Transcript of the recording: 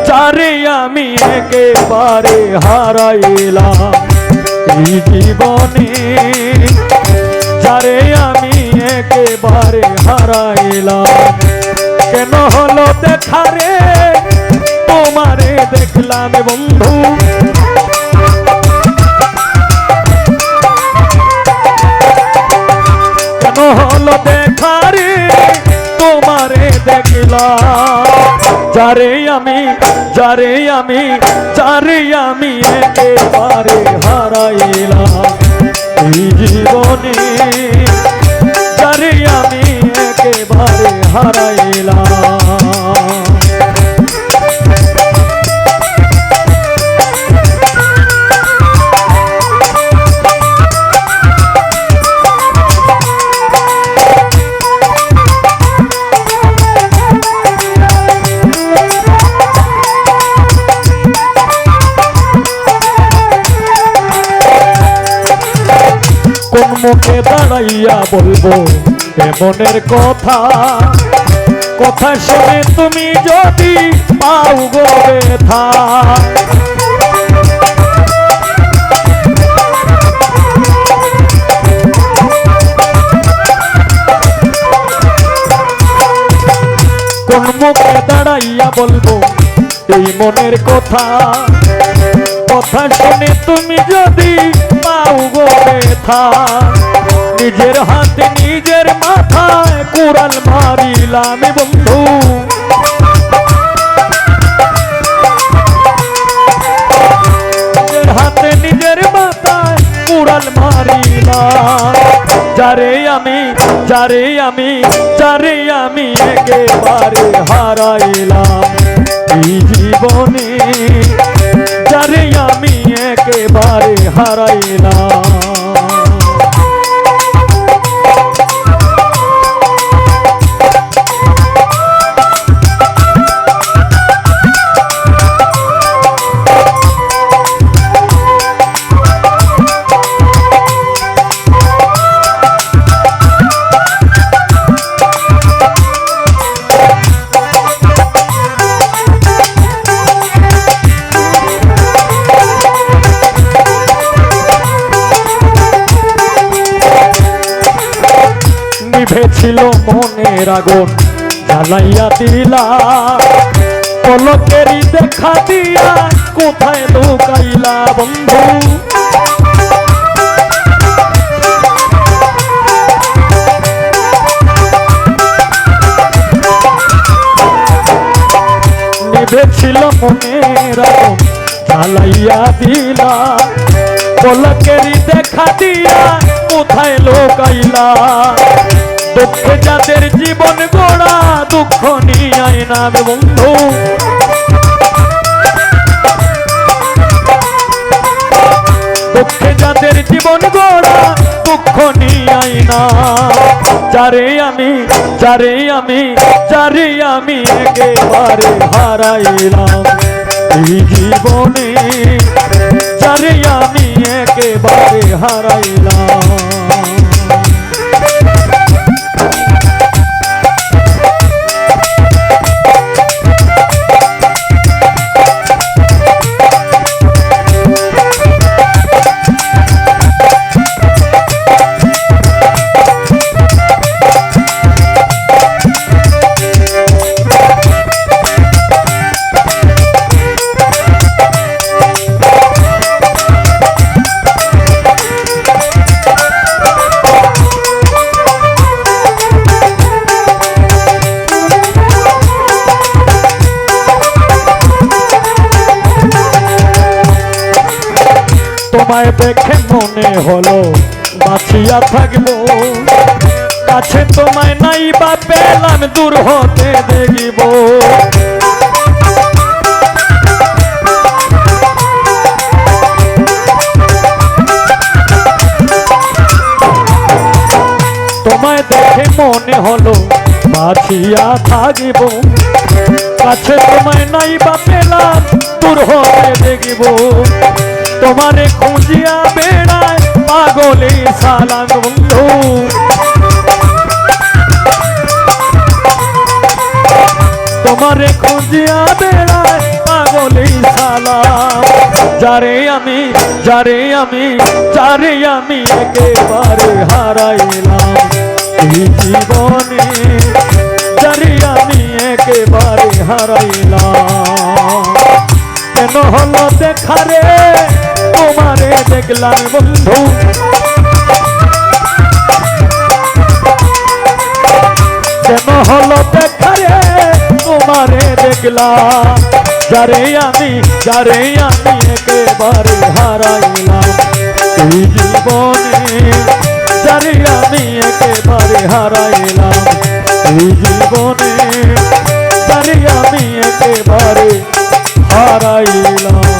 যারে আমি একেবারে হারাইলাম এই জীবনে, যারে আমি একেবারে হারাইলাম। কেন হলো দেখা রে তোমারে দেখলাম বন্ধু, কেন হলো দেখা রে তোমারে দেখলাম। যারে আমি একেবারে হারাইলাম এই জীবনে, যারে আমি একেবারে হারাইলাম। কোন মুখে দাঁড়াইয়া বলবো মনের কথা, কথা শুনে তুমি যদি পাও গো ব্যথা। কোন মুখে দাঁড়াইয়া বলবো এই মনের কথা, কথা শুনে তুমি যদি পাও গো ব্যথা। নিজের হাতে নিজের মাথায় কুড়াল মারিলাম বন্ধু, নিজের হাতে নিজের মাথায় কুড়াল মারিলাম। যারে আমি একেবারে হারাইলাম এই জীবনে, যারে আমি একেবারে হারাইলাম। নিভেছিল মনের আগুন জ্বালাইয়া দিলা, পলকেরই দেখা দিয়া কোথায় লুকাইলা বন্ধু। নিভেছিল মনের আগুন জ্বালাইয়া দিলা, পলকেরই দেখা দিয়া কোথায় লুকাইলা। দুঃখে যাদের জীবন গড়া দুঃখ নিয়ে নামে বন্ধু, দুঃখে যাদের জীবন গড়া দুঃখ নিয়ে না। যারে আমি একেবারে হারাইলাম এই জীবনে, যারে আমি একেবারে হারাইলাম। তোমায় দেখে মনে হলো বাঁচিয়া থাকবো, কাছে তোমায় নাই বা পেলাম দূর হতে দেখিব। তোমায় দেখে মনে হলো বাঁচিয়া থাকিব, কাছে তোমায় নাই বা পেলাম দূর হতে দেখিব। তোমারে খুঁজিয়া বেড়ায় পাগলে সালাম বন্ধু, তোমারে খুঁজিয়া বেড়ায় পাগলি সালাম। যারে আমি একেবারে হারাইলাম এই জীবনে, যারে আমি একেবারে হারাইলাম। কেন হলো দেখা রে তোমারে দেখলাম বন্ধু, কেন হলো দেখা রে তোমারে দেখলাম। যারে আমি একেবারে হারাইলাম এই জীবনে, যারে আমি একেবারে হারাইলাম এই জীবনে, যারে আমি একেবারে হারাইলাম।